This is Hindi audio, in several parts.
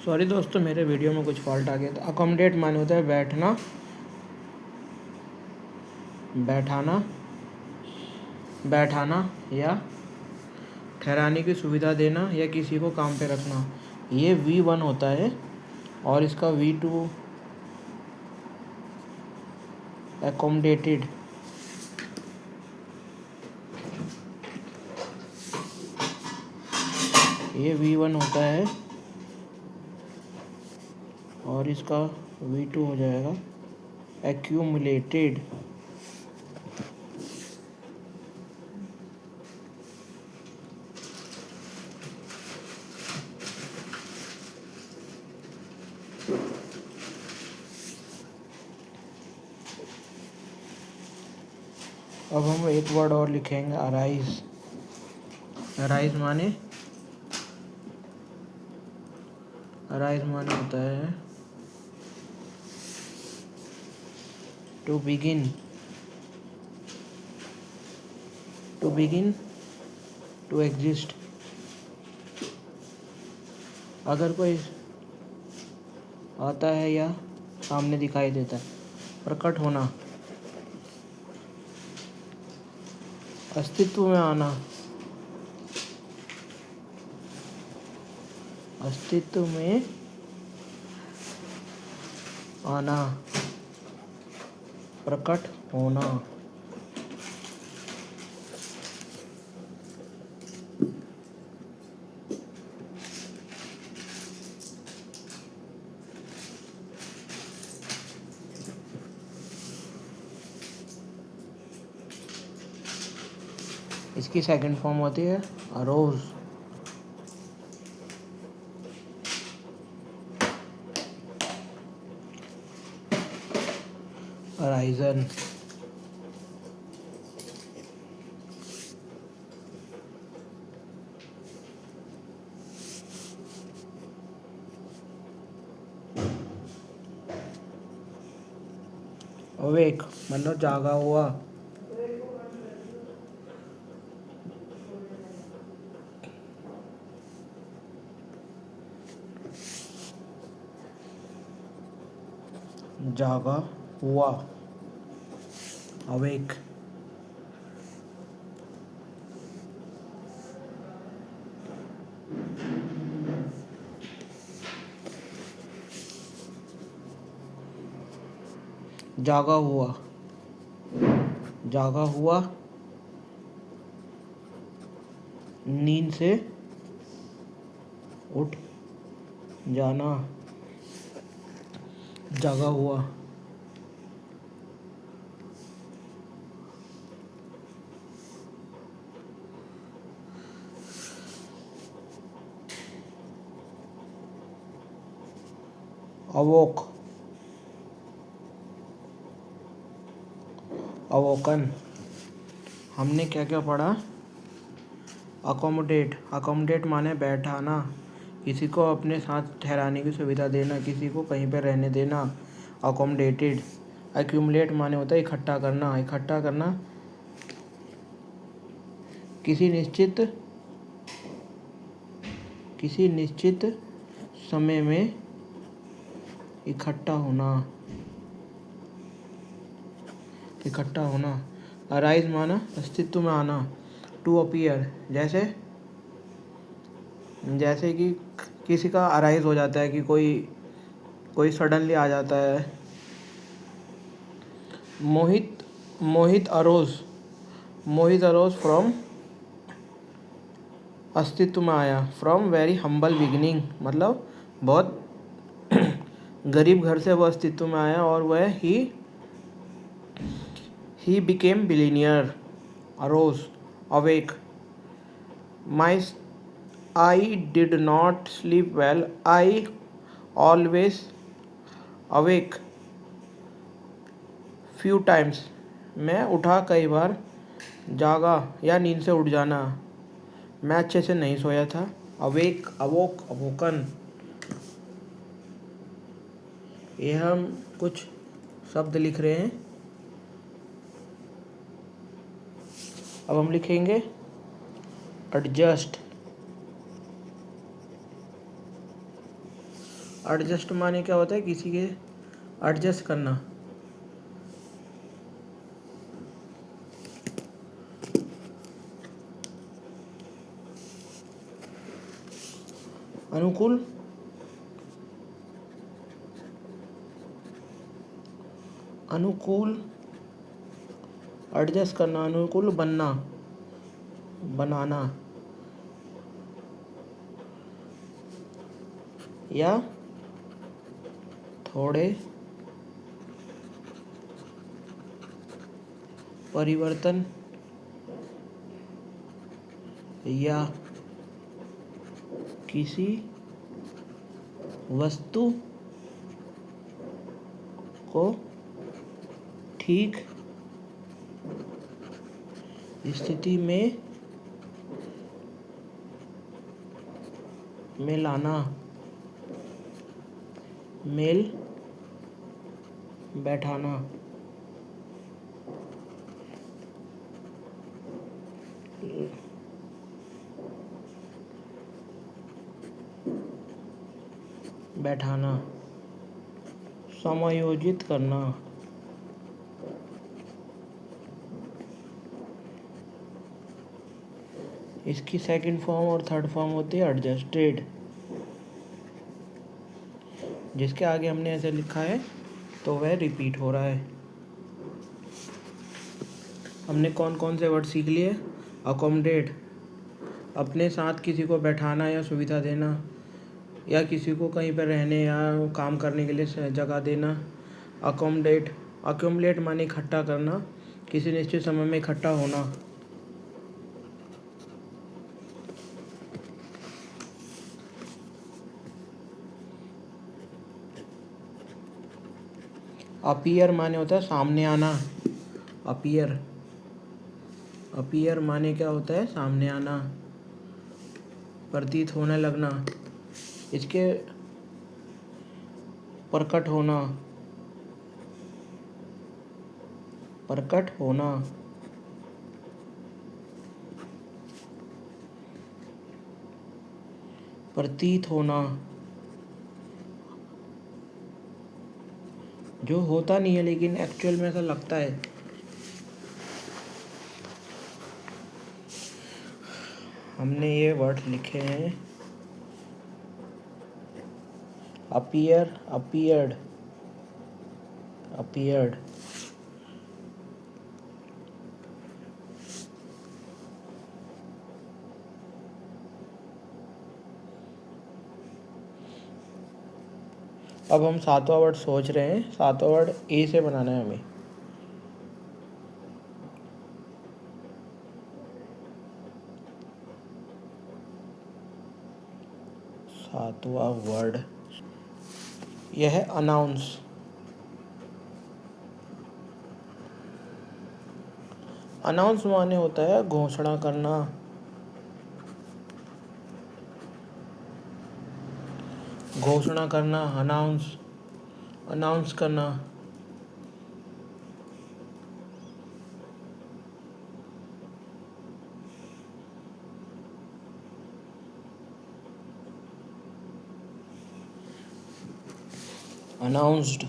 सॉरी दोस्तों, मेरे वीडियो में कुछ फॉल्ट आ गया था। अकोमोडेट माने होता है बैठना, बैठाना, बैठाना या ठहराने की सुविधा देना या किसी को काम पे रखना। ये V1 होता है और इसका V2 एकोमोडेटेड। ये V1 होता है और इसका V2 हो जाएगा एक्यूमुलेटेड। अब हम एक वर्ड और लिखेंगे, अराइज। अराइज माने होता है टू बिगिन, टू एग्जिस्ट। अगर कोई आता है या सामने दिखाई देता है। प्रकट होना, अस्तित्व में आना, अस्तित्व में आना, प्रकट होना। इसकी सेकंड फॉर्म होती है अरोज। अराइजन, अवेक मतलब जागा हुआ। जागा हुआ, अवेक। जागा हुआ, जागा हुआ, नींद से उठ जाना, जागा हुआ। अवोक, अवोकन। हमने क्या क्या पढ़ा? अकोमोडेट माने बैठाना, किसी को अपने साथ ठहराने की सुविधा देना, किसी को कहीं पर रहने देना, अकोमोडेटेड। एक्यूमुलेट माने होता है इकट्ठा करना, किसी निश्चित समय में इकट्ठा होना। अराइज माना अस्तित्व में आना, टू अपीयर। जैसे कि किसी का अराइज हो जाता है कि कोई सडनली आ जाता है। मोहित अरोज फ्रॉम अस्तित्व में आया, फ्रॉम वेरी हम्बल बिगिनिंग मतलब बहुत गरीब घर से वो अस्तित्व में आया और वह ही became billionaire. Arose, awake. I did not sleep well, I always awake few times. मैं उठा कई बार। जागा या नींद से उठ जाना, मैं अच्छे से नहीं सोया था। Awake, awoke, awoken. ये हम कुछ शब्द लिख रहे हैं। अब हम लिखेंगे एडजस्ट, एडजस्ट माने क्या होता है, किसी के एडजस्ट करना। अनुकूल, अनुकूल एडजस्ट करना, अनुकूल बनना, बनाना, या थोड़े परिवर्तन या किसी वस्तु को ठीक स्थिति में लाना, मेल बैठाना, बैठाना, समायोजित करना। इसकी सेकंड फॉर्म और थर्ड फॉर्म होती है एडजस्टेड। जिसके आगे हमने ऐसे लिखा है तो वह रिपीट हो रहा है। हमने कौन कौन से वर्ड सीख लिए? अकोमोडेट, अपने साथ किसी को बैठाना या सुविधा देना, या किसी को कहीं पर रहने या काम करने के लिए जगह देना। अकोमोडेट, अक्यूमुलेट माने इकट्ठा करना, किसी निश्चित समय में इकट्ठा होना। अपीयर माने होता है सामने आना। अपीयर, अपीयर माने क्या होता है? सामने आना, प्रतीत होने लगना। इसके प्रकट होना, प्रकट होना, प्रतीत होना, जो होता नहीं है लेकिन एक्चुअल में ऐसा लगता है। हमने ये वर्ड लिखे हैं अपीयर, अपीयर्ड, अपीयर्ड। अब हम सातवां वर्ड सोच रहे हैं। सातवां वर्ड ए से बनाना है हमें। सातवां वर्ड यह है अनाउंस। अनाउंस माने होता है घोषणा करना, घोषणा करना, अनाउंस, अनाउंस करना। अनाउंस्ड,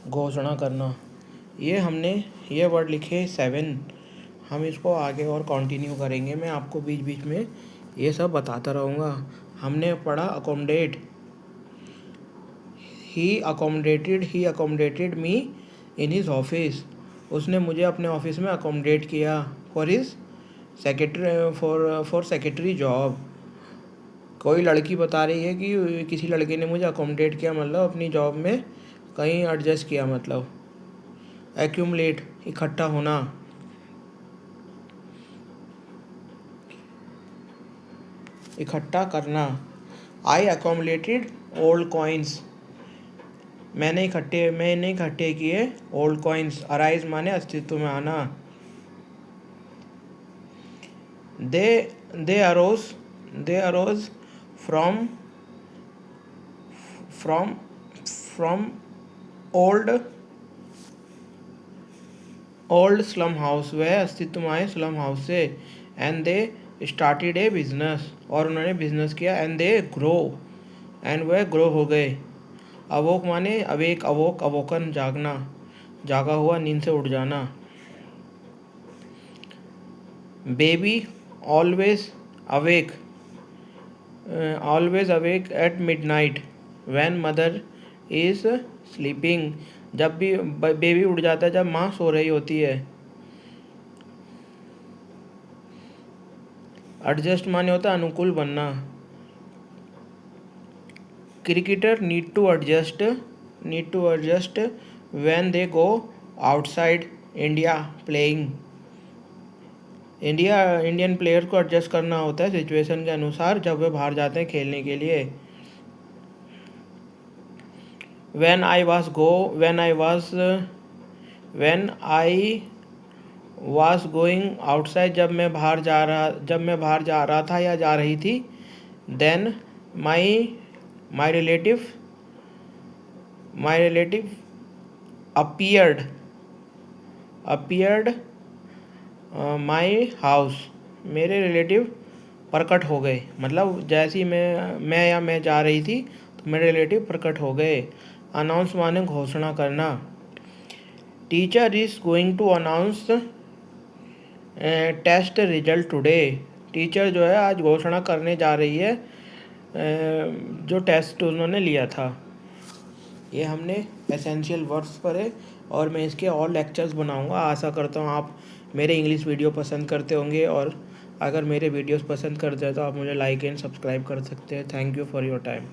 घोषणा करना। ये वर्ड लिखे 7। हम इसको आगे और कंटिन्यू करेंगे। मैं आपको बीच बीच में ये सब बताता रहूँगा। हमने पढ़ा accommodate. He accommodated me in his office. उसने मुझे अपने ऑफिस में अकोमोडेट किया for his secretary, for secretary job. कोई लड़की बता रही है कि किसी लड़के ने मुझे अकोमोडेट किया, मतलब अपनी जॉब में कहीं एडजस्ट किया। मतलब एक्यूमुलेट, इकट्ठा होना, इकट्ठा करना। आई अकोमोडेटेड ओल्ड कॉइन्स, मैंने इकट्ठे किए ओल्ड कॉइन्स। अराइज माने अस्तित्व में आना। They arose from old slum house, वह अस्तित्व में आए स्लम हाउस से। And they started a business, और उन्होंने बिजनेस किया, एंड दे ग्रो, एंड वह ग्रो हो गए। अवोक माने अवेक, अवोक अवोकन जागना, जागा हुआ, नींद से उठ जाना। Baby always awake, always awake eight midnight when mother is sleeping, जब भी बेबी उठ जाता है जब माँ सो रही होती है। एडजस्ट माने होता है अनुकूल बनना। Cricketer need to adjust when they go outside India playing, Indian player को एडजस्ट करना होता है सिचुएशन के अनुसार जब वे बाहर जाते हैं खेलने के लिए। when I was going outside, जब मैं बाहर जा रहा था या जा रही थी। then my relative appeared my house, मेरे रिलेटिव प्रकट हो गए, मतलब जैसे ही मैं जा रही थी तो मेरे रिलेटिव प्रकट हो गए। अनाउंस माने घोषणा करना। Teacher is going to announce test result today, teacher जो है आज घोषणा करने जा रही है जो टेस्ट उन्होंने लिया था। ये हमने एसेंशियल वर्ड्स पढ़े और मैं इसके और लेक्चर्स बनाऊंगा। आशा करता हूँ आप मेरे इंग्लिश वीडियो पसंद करते होंगे, और अगर मेरे वीडियोस पसंद करते हैं तो आप मुझे लाइक एंड सब्सक्राइब कर सकते हैं। Thank you for your time.